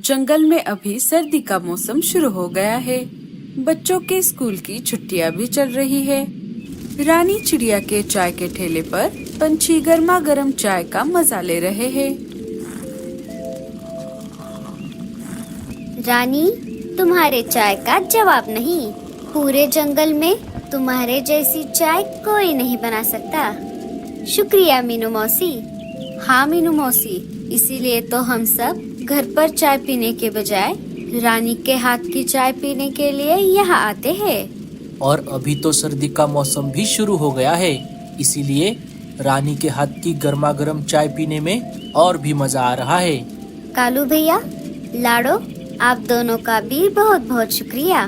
जंगल में अभी सर्दी का मौसम शुरू हो गया है। बच्चों के स्कूल की छुट्टियां भी चल रही है। रानी चिड़िया के चाय के ठेले पर पंछी गर्मा गर्म चाय का मजा ले रहे हैं। रानी, तुम्हारे चाय का जवाब नहीं। पूरे जंगल में तुम्हारे जैसी चाय कोई नहीं बना सकता। शुक्रिया मीनू मौसी। हाँ मीनू मौसी, इसीलिए तो हम सब घर पर चाय पीने के बजाय रानी के हाथ की चाय पीने के लिए यहाँ आते हैं। और अभी तो सर्दी का मौसम भी शुरू हो गया है, इसीलिए रानी के हाथ की गर्मा गर्म चाय पीने में और भी मजा आ रहा है। कालू भैया, लाडो, आप दोनों का भी बहुत बहुत शुक्रिया।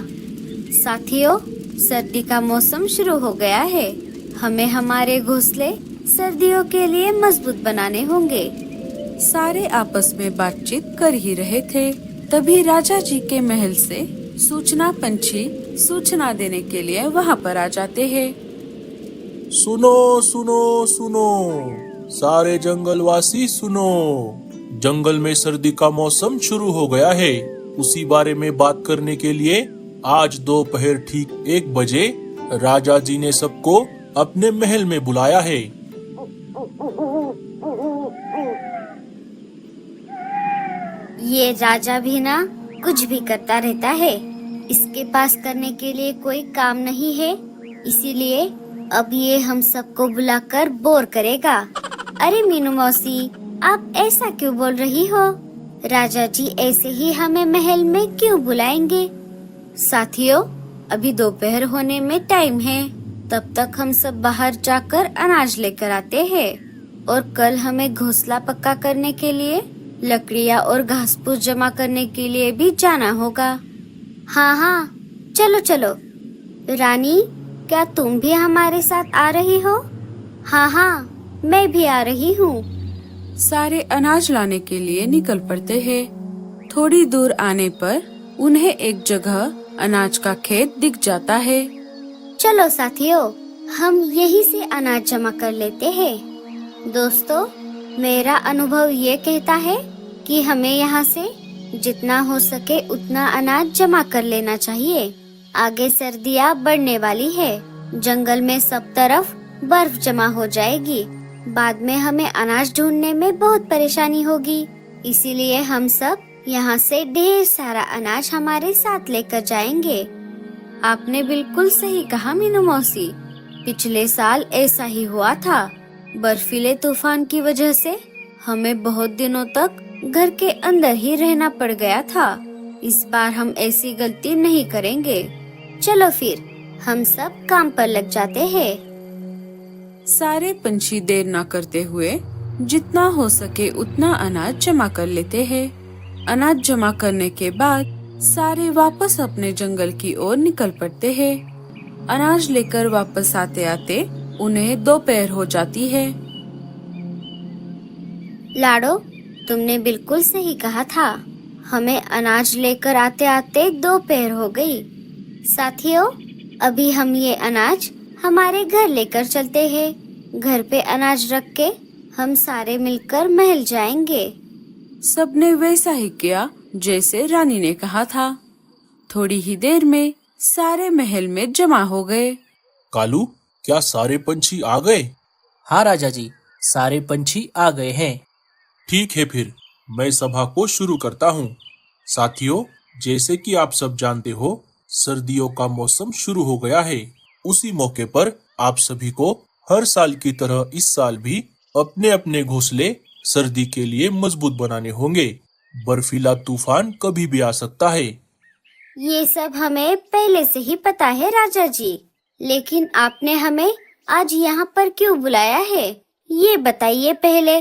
साथियों, सर्दी का मौसम शुरू हो गया है। हमें हमारे घोंसले सर्दियों के लिए मजबूत बनाने होंगे। सारे आपस में बातचीत कर ही रहे थे, तभी राजा जी के महल से सूचना पंछी सूचना देने के लिए वहाँ पर आ जाते हैं। सुनो सुनो सुनो, सारे जंगलवासी सुनो। जंगल में सर्दी का मौसम शुरू हो गया है। उसी बारे में बात करने के लिए आज दोपहर ठीक 1 बजे राजा जी ने सबको अपने महल में बुलाया है। ये राजा भी ना कुछ भी करता रहता है। इसके पास करने के लिए कोई काम नहीं है, इसीलिए अब ये हम सबको बुलाकर बोर करेगा। अरे मीनू मौसी, आप ऐसा क्यों बोल रही हो? राजा जी ऐसे ही हमें महल में क्यों बुलाएंगे? साथियों, अभी दोपहर होने में टाइम है। तब तक हम सब बाहर जाकर अनाज लेकर आते हैं और कल हमें घोंसला पक्का करने के लिए लकड़ियाँ और घास फूस जमा करने के लिए भी जाना होगा। हाँ हाँ, चलो चलो। रानी, क्या तुम भी हमारे साथ आ रही हो? हाँ हाँ, मैं भी आ रही हूँ। सारे अनाज लाने के लिए निकल पड़ते हैं। थोड़ी दूर आने पर उन्हें एक जगह अनाज का खेत दिख जाता है। चलो साथियों, हम यहीं से अनाज जमा कर लेते हैं। दोस्तों, मेरा अनुभव ये कहता है कि हमें यहाँ से जितना हो सके उतना अनाज जमा कर लेना चाहिए। आगे सर्दियाँ बढ़ने वाली है, जंगल में सब तरफ बर्फ जमा हो जाएगी। बाद में हमें अनाज ढूंढने में बहुत परेशानी होगी, इसीलिए हम सब यहाँ से ढेर सारा अनाज हमारे साथ लेकर जाएंगे। आपने बिल्कुल सही कहा मीनू मौसी। पिछले साल ऐसा ही हुआ था। बर्फीले तूफान की वजह से हमें बहुत दिनों तक घर के अंदर ही रहना पड़ गया था। इस बार हम ऐसी गलती नहीं करेंगे। चलो फिर हम सब काम पर लग जाते हैं। सारे पंछी देर न करते हुए जितना हो सके उतना अनाज जमा कर लेते हैं। अनाज जमा करने के बाद सारे वापस अपने जंगल की ओर निकल पड़ते हैं। अनाज लेकर वापस आते आते उन्हें दोपहर हो जाती है। लाडो, तुमने बिल्कुल सही कहा था। हमें अनाज लेकर आते आते दोपहर हो गई। साथियों, अभी हम ये अनाज हमारे घर लेकर चलते हैं। घर पे अनाज रख के हम सारे मिलकर महल जाएंगे। सबने वैसा ही किया जैसे रानी ने कहा था। थोड़ी ही देर में सारे महल में जमा हो गए। कालू, क्या सारे पंछी आ गए? हाँ राजा जी, सारे पंछी आ गए हैं। ठीक है, फिर मैं सभा को शुरू करता हूँ। साथियों, जैसे कि आप सब जानते हो, सर्दियों का मौसम शुरू हो गया है। उसी मौके पर आप सभी को हर साल की तरह इस साल भी अपने अपने घोंसले सर्दी के लिए मजबूत बनाने होंगे। बर्फीला तूफान कभी भी आ सकता है। ये सब हमें पहले से ही पता है राजा जी, लेकिन आपने हमें आज यहाँ पर क्यों बुलाया है, ये बताइए पहले।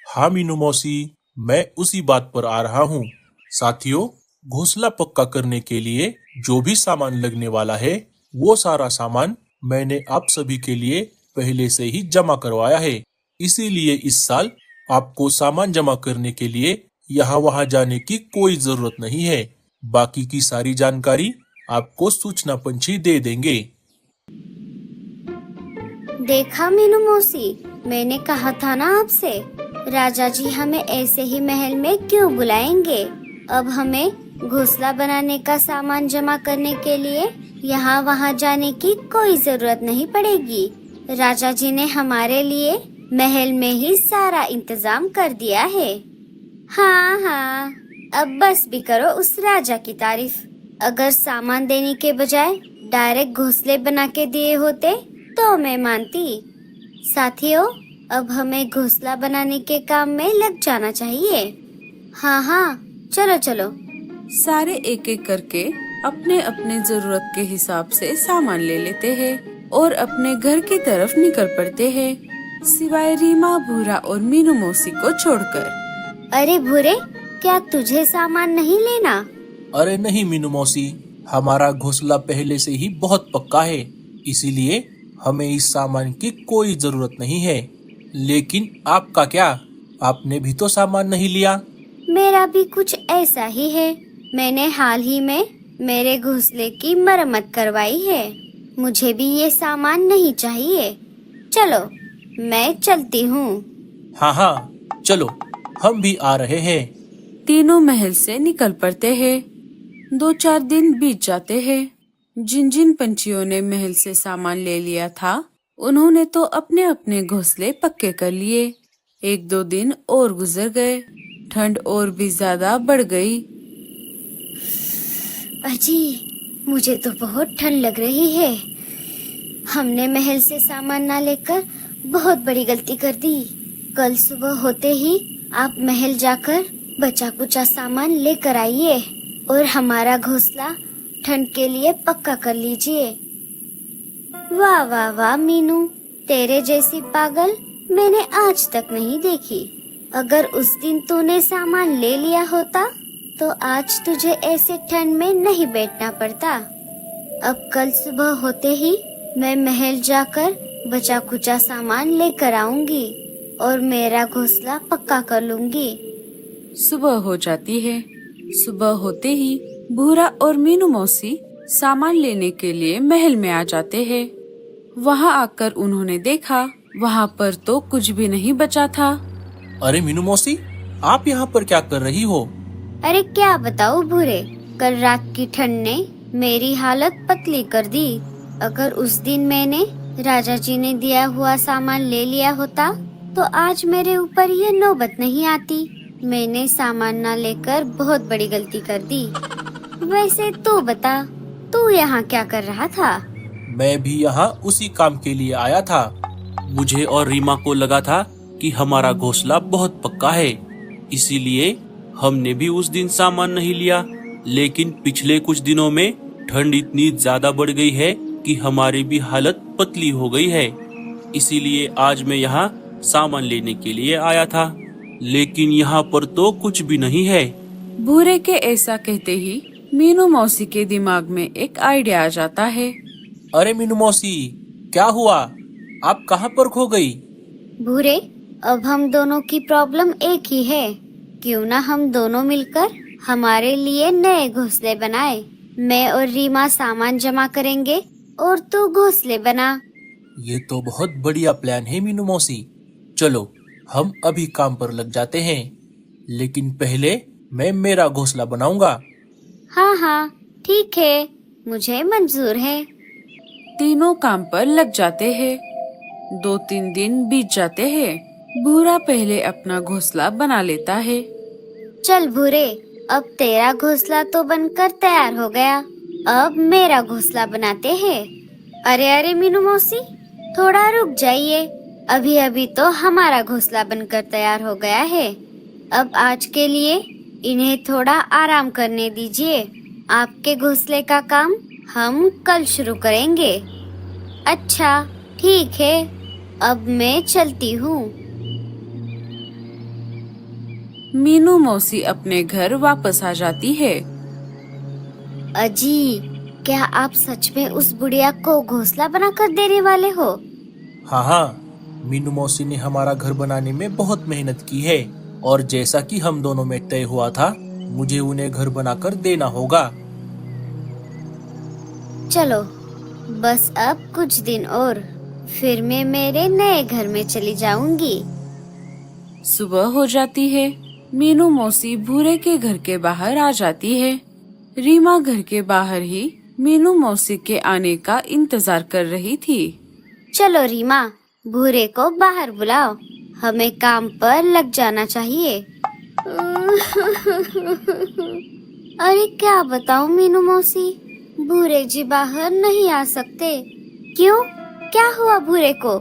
हाँ मीनू मौसी, मैं उसी बात पर आ रहा हूँ। साथियों, घोंसला पक्का करने के लिए जो भी सामान लगने वाला है, वो सारा सामान मैंने आप सभी के लिए पहले से ही जमा करवाया है। इसीलिए इस साल आपको सामान जमा करने के लिए यहाँ वहाँ जाने की कोई जरूरत नहीं है। बाकी की सारी जानकारी आपको सूचना पंछी दे देंगे। देखा मीनू मौसी, मैंने कहा था ना आपसे, राजा जी हमें ऐसे ही महल में क्यों बुलाएंगे। अब हमें घोंसला बनाने का सामान जमा करने के लिए यहाँ वहाँ जाने की कोई जरूरत नहीं पड़ेगी। राजा जी ने हमारे लिए महल में ही सारा इंतजाम कर दिया है। हाँ हाँ, अब बस भी करो उस राजा की तारीफ। अगर सामान देने के बजाय डायरेक्ट घोंसले बना के दिए होते तो मैं मानती। साथियों, अब हमें घोंसला बनाने के काम में लग जाना चाहिए। हाँ हाँ, चलो चलो। सारे एक एक करके अपने अपने जरूरत के हिसाब से सामान ले लेते हैं और अपने घर की तरफ निकल पड़ते हैं, सिवाय रीमा, भूरा और मीनू मौसी को छोड़कर। अरे भूरे, क्या तुझे सामान नहीं लेना? अरे नहीं मीनू मौसी, हमारा घोंसला पहले से ही बहुत पक्का है, इसीलिए हमें इस सामान की कोई जरूरत नहीं है। लेकिन आपका क्या? आपने भी तो सामान नहीं लिया। मेरा भी कुछ ऐसा ही है। मैंने हाल ही में मेरे घोंसले की मरम्मत करवाई है। मुझे भी ये सामान नहीं चाहिए। चलो, मैं चलती हूँ। हाँ हाँ, चलो, हम भी आ रहे हैं। तीनों महल से निकल पड़ते हैं। 2-4 दिन बीत जाते हैं। जिन जिन पंछियों ने महल से सामान ले लिया था, उन्होंने तो अपने अपने घोंसले पक्के कर लिए। 1-2 दिन और गुजर गए। ठंड और भी ज्यादा बढ़ गई। अजी, मुझे तो बहुत ठंड लग रही है। हमने महल से सामान ना लेकर बहुत बड़ी गलती कर दी। कल सुबह होते ही आप महल जाकर बचा कुचा सामान लेकर आइए और हमारा घोंसला ठंड के लिए पक्का कर लीजिए। वाह वाह वाह मीनू, तेरे जैसी पागल मैंने आज तक नहीं देखी। अगर उस दिन तूने सामान ले लिया होता तो आज तुझे ऐसे ठंड में नहीं बैठना पड़ता। अब कल सुबह होते ही मैं महल जाकर बचा कुचा सामान लेकर आऊंगी और मेरा घोंसला पक्का कर लूंगी। सुबह हो जाती है। सुबह होते ही भूरा और मीनू मौसी सामान लेने के लिए महल में आ जाते हैं। वहाँ आकर उन्होंने देखा, वहाँ पर तो कुछ भी नहीं बचा था। अरे मीनू मौसी, आप यहाँ पर क्या कर रही हो? अरे क्या बताऊँ भूरे, कल रात की ठंड ने मेरी हालत पतली कर दी। अगर उस दिन मैंने राजा जी ने दिया हुआ सामान ले लिया होता तो आज मेरे ऊपर ये नौबत नहीं आती। मैंने सामान ना लेकर बहुत बड़ी गलती कर दी। वैसे तू बता, तू यहाँ क्या कर रहा था? मैं भी यहाँ उसी काम के लिए आया था। मुझे और रीमा को लगा था कि हमारा घोंसला बहुत पक्का है, इसीलिए हमने भी उस दिन सामान नहीं लिया। लेकिन पिछले कुछ दिनों में ठंड इतनी ज्यादा बढ़ गई है कि हमारी भी हालत पतली हो गई है, इसीलिए आज मैं यहाँ सामान लेने के लिए आया था। लेकिन यहाँ पर तो कुछ भी नहीं है। भूरे के ऐसा कहते ही मीनू मौसी के दिमाग में एक आइडिया आ जाता है। अरे मीनू मौसी, क्या हुआ? आप कहाँ पर खो गई? भूरे, अब हम दोनों की प्रॉब्लम एक ही है। क्यों ना हम दोनों मिलकर हमारे लिए नए घोंसले बनाए। मैं और रीमा सामान जमा करेंगे और तू घोंसले बना। ये तो बहुत बढ़िया प्लान है मीनू मौसी। चलो, हम अभी काम पर लग जाते हैं। लेकिन पहले मैं मेरा घोंसला बनाऊंगा। हाँ हाँ, ठीक है, मुझे मंजूर है। तीनों काम पर लग जाते हैं। 2-3 दिन बीत जाते हैं। भूरा पहले अपना घोंसला बना लेता है। चल भूरे, अब तेरा घोंसला तो बनकर तैयार हो गया। अब मेरा घोंसला बनाते हैं। अरे अरे मीनू मौसी, थोड़ा रुक जाइए। अभी अभी तो हमारा घोंसला बनकर तैयार हो गया है। अब आज के लिए इन्हें थोड़ा आराम करने दीजिए। आपके घोंसले का काम हम कल शुरू करेंगे। अच्छा, ठीक है, अब मैं चलती हूँ। मीनू मौसी अपने घर वापस आ जाती है। अजी, क्या आप सच में उस बुढ़िया को घोंसला बनाकर देने वाले हो? हाँ हाँ, मीनू मौसी ने हमारा घर बनाने में बहुत मेहनत की है और जैसा कि हम दोनों में तय हुआ था, मुझे उन्हें घर बनाकर देना होगा। चलो, बस अब कुछ दिन और, फिर मैं मेरे नए घर में चली जाऊंगी। सुबह हो जाती है। मीनू मौसी भूरे के घर के बाहर आ जाती है। रीमा घर के बाहर ही मीनू मौसी के आने का इंतजार कर रही थी। चलो रीमा, भूरे को बाहर बुलाओ, हमें काम पर लग जाना चाहिए। अरे क्या बताऊं मीनू मौसी, भूरे जी बाहर नहीं आ सकते। क्यों, क्या हुआ भूरे को?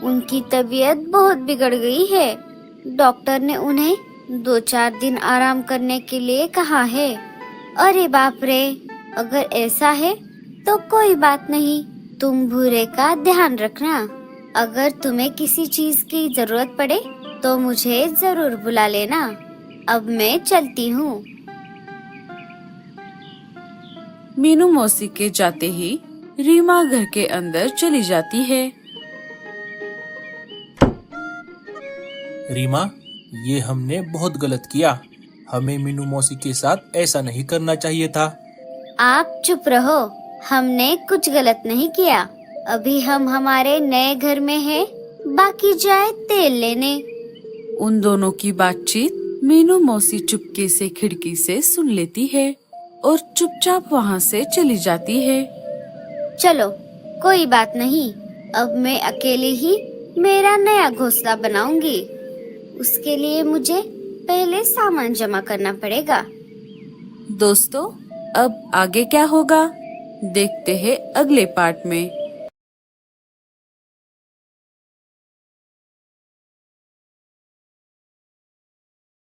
उनकी तबीयत बहुत बिगड़ गई है। डॉक्टर ने उन्हें 2-4 दिन आराम करने के लिए कहा है। अरे बाप रे, अगर ऐसा है तो कोई बात नहीं, तुम भूरे का ध्यान रखना। अगर तुम्हें किसी चीज की जरूरत पड़े तो मुझे जरूर बुला लेना। अब मैं चलती हूँ। मीनू मौसी के जाते ही रीमा घर के अंदर चली जाती है। रीमा, ये हमने बहुत गलत किया। हमें मीनू मौसी के साथ ऐसा नहीं करना चाहिए था। आप चुप रहो, हमने कुछ गलत नहीं किया। अभी हम हमारे नए घर में हैं, बाकी जाए तेल लेने। उन दोनों की बातचीत मीनू मौसी चुपके से खिड़की से सुन लेती है और चुपचाप वहाँ से चली जाती है। चलो कोई बात नहीं, अब मैं अकेली ही मेरा नया घोंसला बनाऊंगी। उसके लिए मुझे पहले सामान जमा करना पड़ेगा। दोस्तों, अब आगे क्या होगा देखते हैं अगले पार्ट में।